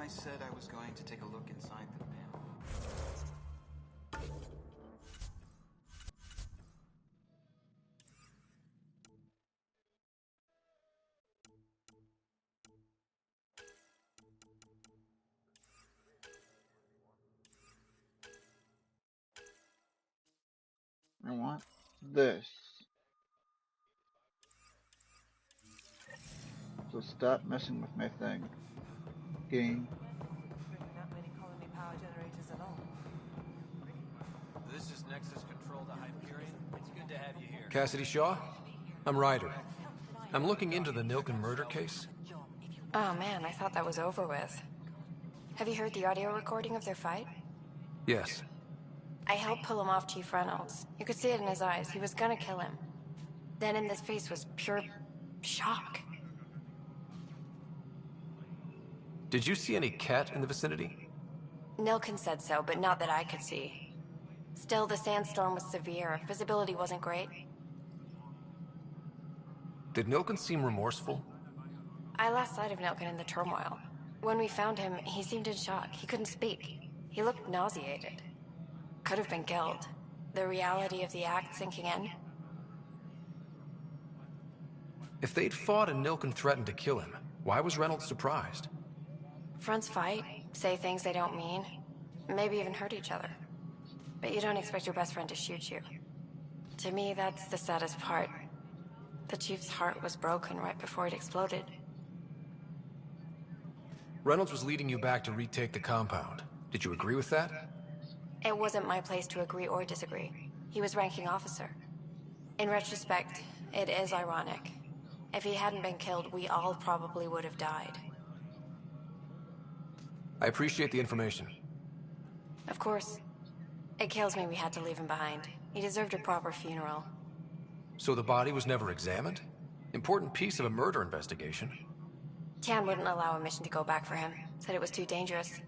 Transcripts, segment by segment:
I said I was going to take a look inside them now. I want this. So stop messing with my thing. Game. Not many colony power generators at all. This is Nexus Control to Hyperion. It's good to have you here. Cassidy Shaw? I'm Ryder. I'm looking into the Nilken murder case. Oh man, I thought that was over with. Have you heard the audio recording of their fight? Yes. I helped pull him off Chief Reynolds. You could see it in his eyes. He was gonna kill him. Then in his face was pure shock. Did you see any cat in the vicinity? Nilken said so, but not that I could see. Still, the sandstorm was severe. Visibility wasn't great. Did Nilken seem remorseful? I lost sight of Nilken in the turmoil. When we found him, he seemed in shock. He couldn't speak. He looked nauseated. Could have been killed. The reality of the act sinking in. If they'd fought and Nilken threatened to kill him, why was Reynolds surprised? Fronts fight, say things they don't mean, maybe even hurt each other. But you don't expect your best friend to shoot you. To me, that's the saddest part. The Chief's heart was broken right before it exploded. Reynolds was leading you back to retake the compound. Did you agree with that? It wasn't my place to agree or disagree. He was ranking officer. In retrospect, it is ironic. If he hadn't been killed, we all probably would have died. I appreciate the information. Of course. It kills me we had to leave him behind. He deserved a proper funeral. So the body was never examined? Important piece of a murder investigation. Tian wouldn't allow a mission to go back for him. Said it was too dangerous.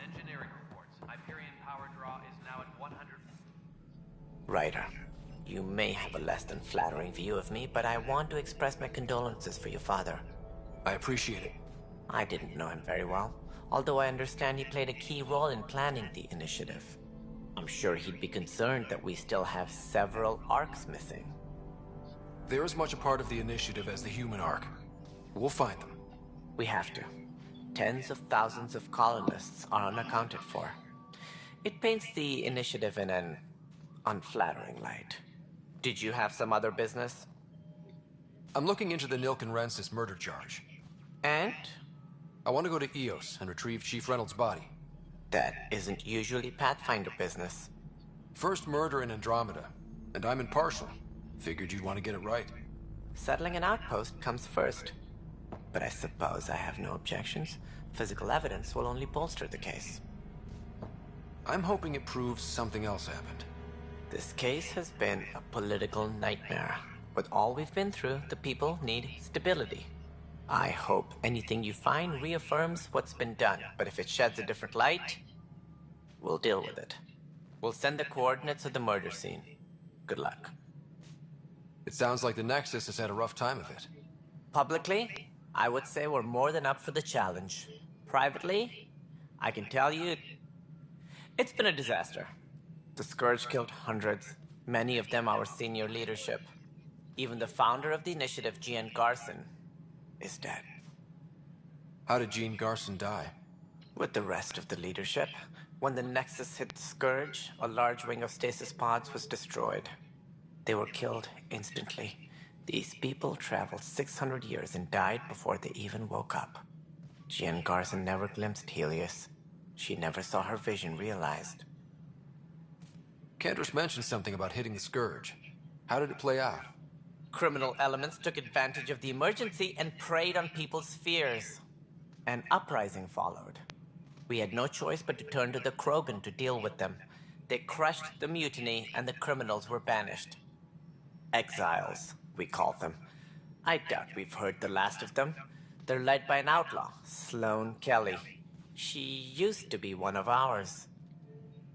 Engineering reports. Hyperion power draw is now at 100. Ryder, you may have a less than flattering view of me, but I want to express my condolences for your father. I appreciate it. I didn't know him very well, although I understand he played a key role in planning the initiative. I'm sure he'd be concerned that we still have several arcs missing. They're as much a part of the initiative as the human arc. We'll find them. We have to. Tens of thousands of colonists are unaccounted for. It paints the initiative in an unflattering light. Did you have some other business? I'm looking into the Nilken Rensis murder charge. And? I want to go to EOS and retrieve Chief Reynolds' body. That isn't usually Pathfinder business. First murder in Andromeda, and I'm impartial. Figured you'd want to get it right. Settling an outpost comes first. But I suppose I have no objections. Physical evidence will only bolster the case. I'm hoping it proves something else happened. This case has been a political nightmare. With all we've been through, the people need stability. I hope anything you find reaffirms what's been done, but if it sheds a different light, we'll deal with it. We'll send the coordinates of the murder scene. Good luck. It sounds like the Nexus has had a rough time of it. Publicly, I would say we're more than up for the challenge. Privately, I can tell you, it's been a disaster. The Scourge killed hundreds, many of them our senior leadership. Even the founder of the initiative, Gian Garson, is dead. How did Jean Garson die? With the rest of the leadership, when the Nexus hit the Scourge, a large wing of stasis pods was destroyed. They were killed instantly. These people traveled 600 years and died before they even woke up. Jean Garson never glimpsed Helios. She never saw her vision realized. Cantor's mentioned something about hitting the Scourge. How did it play out? Criminal elements took advantage of the emergency and preyed on people's fears. An uprising followed. We had no choice but to turn to the Krogan to deal with them. They crushed the mutiny and the criminals were banished. Exiles, we call them. I doubt we've heard the last of them. They're led by an outlaw, Sloane Kelly. She used to be one of ours.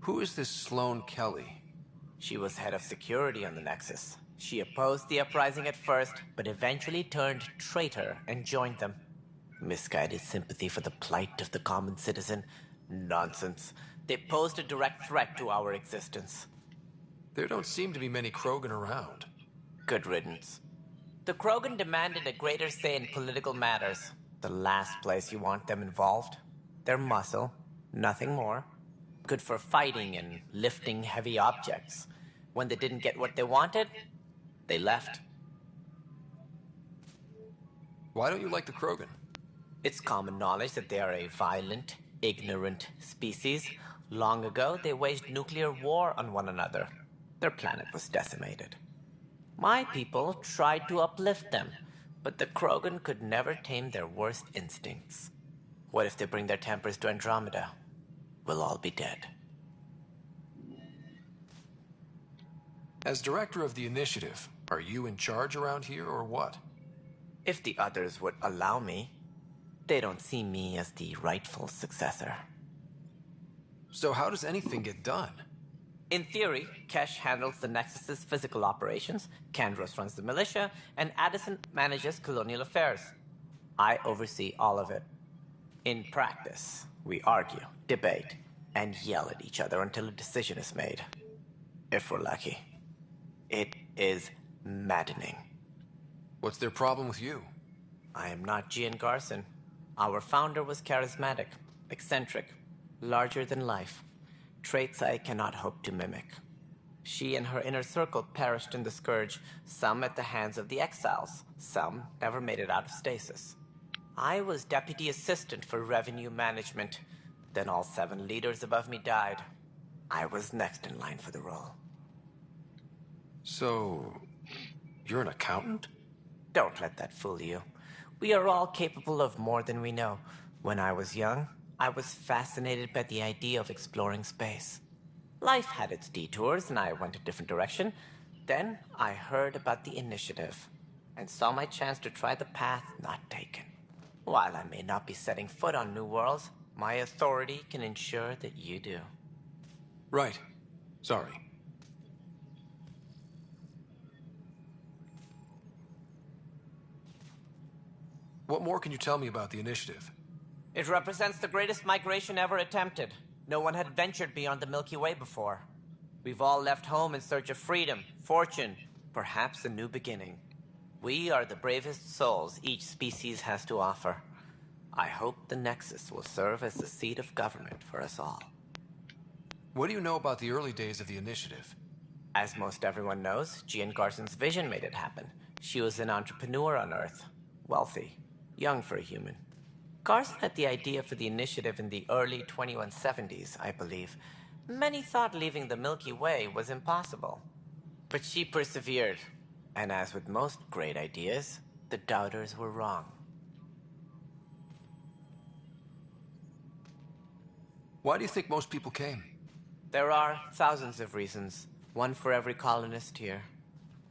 Who is this Sloane Kelly? She was head of security on the Nexus. She opposed the uprising at first, but eventually turned traitor and joined them. Misguided sympathy for the plight of the common citizen? Nonsense. They posed a direct threat to our existence. There don't seem to be many Krogan around. Good riddance. The Krogan demanded a greater say in political matters. The last place you want them involved. Their muscle, nothing more. Good for fighting and lifting heavy objects. When they didn't get what they wanted, they left. Why don't you like the Krogan? It's common knowledge that they are a violent, ignorant species. Long ago, they waged nuclear war on one another. Their planet was decimated. My people tried to uplift them, but the Krogan could never tame their worst instincts. What if they bring their tempers to Andromeda? We'll all be dead. As director of the initiative, are you in charge around here or what? If the others would allow me, they don't see me as the rightful successor. So how does anything get done? In theory, Kesh handles the Nexus's physical operations, Kandros runs the militia, and Addison manages colonial affairs. I oversee all of it. In practice, we argue, debate, and yell at each other until a decision is made. If we're lucky. It is maddening. What's their problem with you? I am not Gian Garson. Our founder was charismatic, eccentric, larger than life. Traits I cannot hope to mimic. She and her inner circle perished in the Scourge, some at the hands of the Exiles, some never made it out of stasis. I was deputy assistant for revenue management. Then all 7 leaders above me died. I was next in line for the role. So, you're an accountant? Don't let that fool you. We are all capable of more than we know. When I was young, I was fascinated by the idea of exploring space. Life had its detours, and I went a different direction. Then I heard about the initiative, and saw my chance to try the path not taken. While I may not be setting foot on new worlds, my authority can ensure that you do. Right. Sorry. What more can you tell me about the initiative? It represents the greatest migration ever attempted. No one had ventured beyond the Milky Way before. We've all left home in search of freedom, fortune, perhaps a new beginning. We are the bravest souls each species has to offer. I hope the Nexus will serve as the seat of government for us all. What do you know about the early days of the initiative? As most everyone knows, Gian Garson's vision made it happen. She was an entrepreneur on Earth. Wealthy. Young for a human. Garson had the idea for the initiative in the early 2170s, I believe. Many thought leaving the Milky Way was impossible. But she persevered. And as with most great ideas, the doubters were wrong. Why do you think most people came? There are thousands of reasons, one for every colonist here.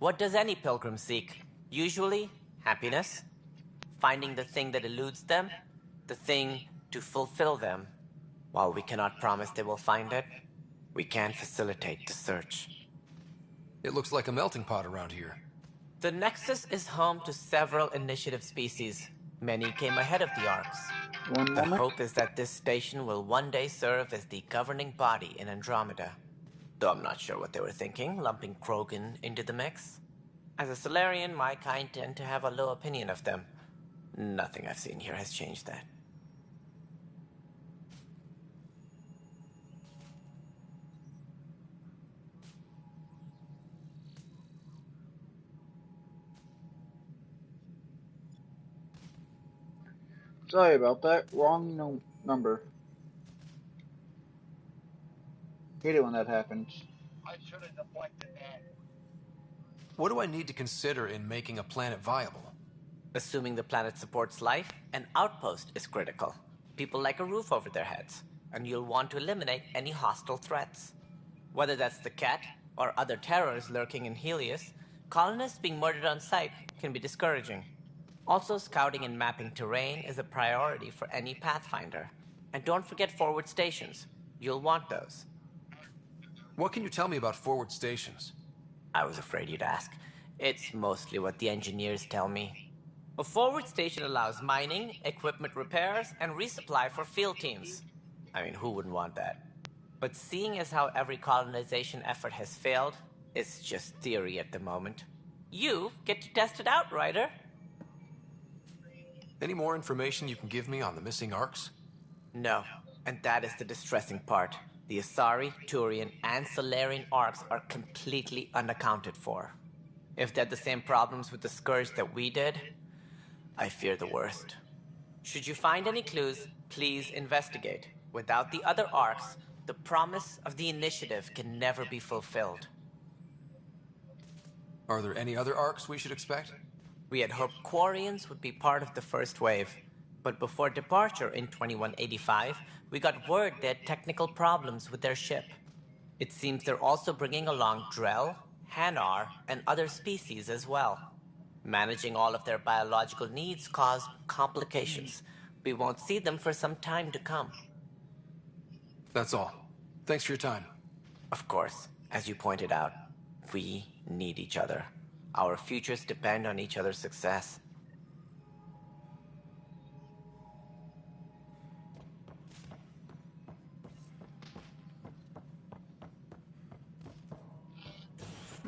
What does any pilgrim seek? Usually, happiness. Finding the thing that eludes them, the thing to fulfill them. While we cannot promise they will find it, we can facilitate the search. It looks like a melting pot around here. The Nexus is home to several initiative species. Many came ahead of the Arks. One The moment. hope is that this station will one day serve as the governing body in Andromeda. Though I'm not sure what they were thinking, lumping Krogan into the mix. As a Solarian, my kind tend to have a low opinion of them. Nothing I've seen here has changed that. Sorry about that. Wrong number. Hate it when that happens. What do I need to consider in making a planet viable? Assuming the planet supports life, an outpost is critical. People like a roof over their heads, and you'll want to eliminate any hostile threats. Whether that's the cat or other terrors lurking in Helios, colonists being murdered on sight can be discouraging. Also, scouting and mapping terrain is a priority for any Pathfinder. And don't forget forward stations. You'll want those. What can you tell me about forward stations? I was afraid you'd ask. It's mostly what the engineers tell me. A forward station allows mining, equipment repairs, and resupply for field teams. I mean, who wouldn't want that? But seeing as how every colonization effort has failed, it's just theory at the moment. You get to test it out, Ryder. Any more information you can give me on the missing arcs? No, and that is the distressing part. The Asari, Turian, and Solarian arcs are completely unaccounted for. If they had the same problems with the Scourge that we did, I fear the worst. Should you find any clues, please investigate. Without the other arcs, the promise of the Initiative can never be fulfilled. Are there any other arcs we should expect? We had hoped Quarians would be part of the first wave, but before departure in 2185, we got word they had technical problems with their ship. It seems they're also bringing along Drell, Hanar, and other species as well. Managing all of their biological needs caused complications. We won't see them for some time to come. That's all. Thanks for your time. Of course, as you pointed out, we need each other. Our futures depend on each other's success.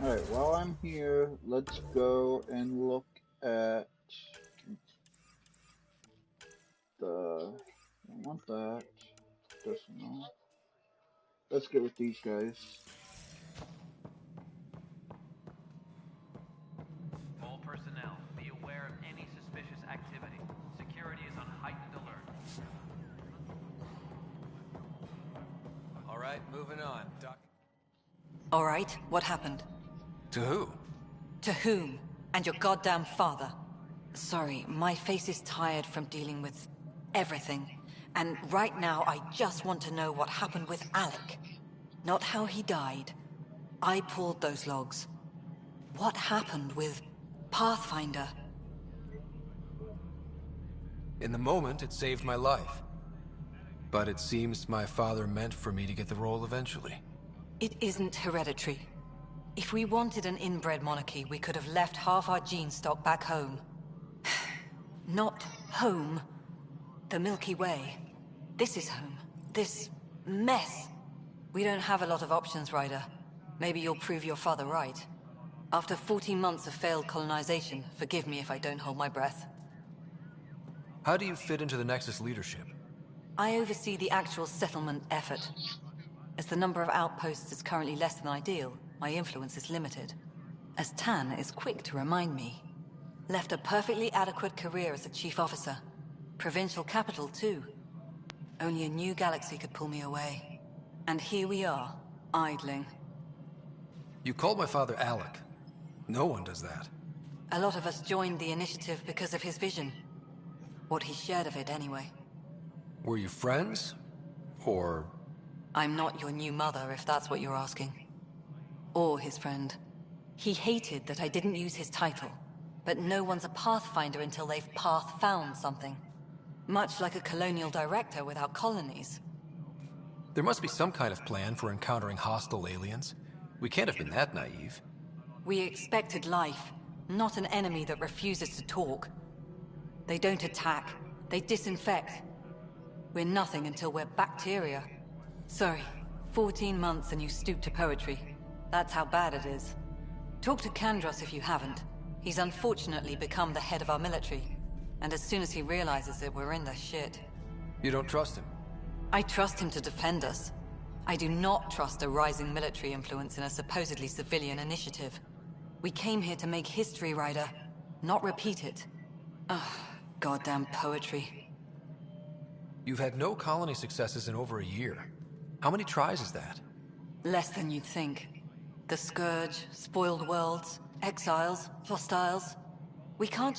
Alright, while I'm here, let's go and look at the... I want that. Personal. Let's get with these guys. All personnel, be aware of any suspicious activity. Security is on heightened alert. All right, moving on. All right, what happened? To who? To whom? And your goddamn father. Sorry, my face is tired from dealing with everything. And right now, I just want to know what happened with Alec. Not how he died. I pulled those logs. What happened with Pathfinder? In the moment, it saved my life. But it seems my father meant for me to get the role eventually. It isn't hereditary. If we wanted an inbred monarchy, we could have left half our gene stock back home. Not home. The Milky Way. This is home. This mess. We don't have a lot of options, Ryder. Maybe you'll prove your father right. After 14 months of failed colonization, forgive me if I don't hold my breath. How do you fit into the Nexus leadership? I oversee the actual settlement effort. As the number of outposts is currently less than ideal, my influence is limited. As Tan is quick to remind me. Left a perfectly adequate career as a chief officer. Provincial capital, too. Only a new galaxy could pull me away. And here we are, idling. You called my father Alec. No one does that. A lot of us joined the initiative because of his vision. What he shared of it, anyway. Were you friends? Or... I'm not your new mother, if that's what you're asking. Or his friend. He hated that I didn't use his title. But no one's a Pathfinder until they've path-found something. Much like a colonial director without colonies. There must be some kind of plan for encountering hostile aliens. We can't have been that naive. We expected life, not an enemy that refuses to talk. They don't attack, they disinfect. We're nothing until we're bacteria. Sorry, 14 months and you stoop to poetry. That's how bad it is. Talk to Kandros if you haven't. He's unfortunately become the head of our military. And as soon as he realizes it, we're in the shit. You don't trust him? I trust him to defend us. I do not trust a rising military influence in a supposedly civilian initiative. We came here to make history, Ryder, not repeat it. Ugh, goddamn poetry. You've had no colony successes in over a year. How many tries is that? Less than you'd think. The Scourge, spoiled worlds, exiles, hostiles. We can't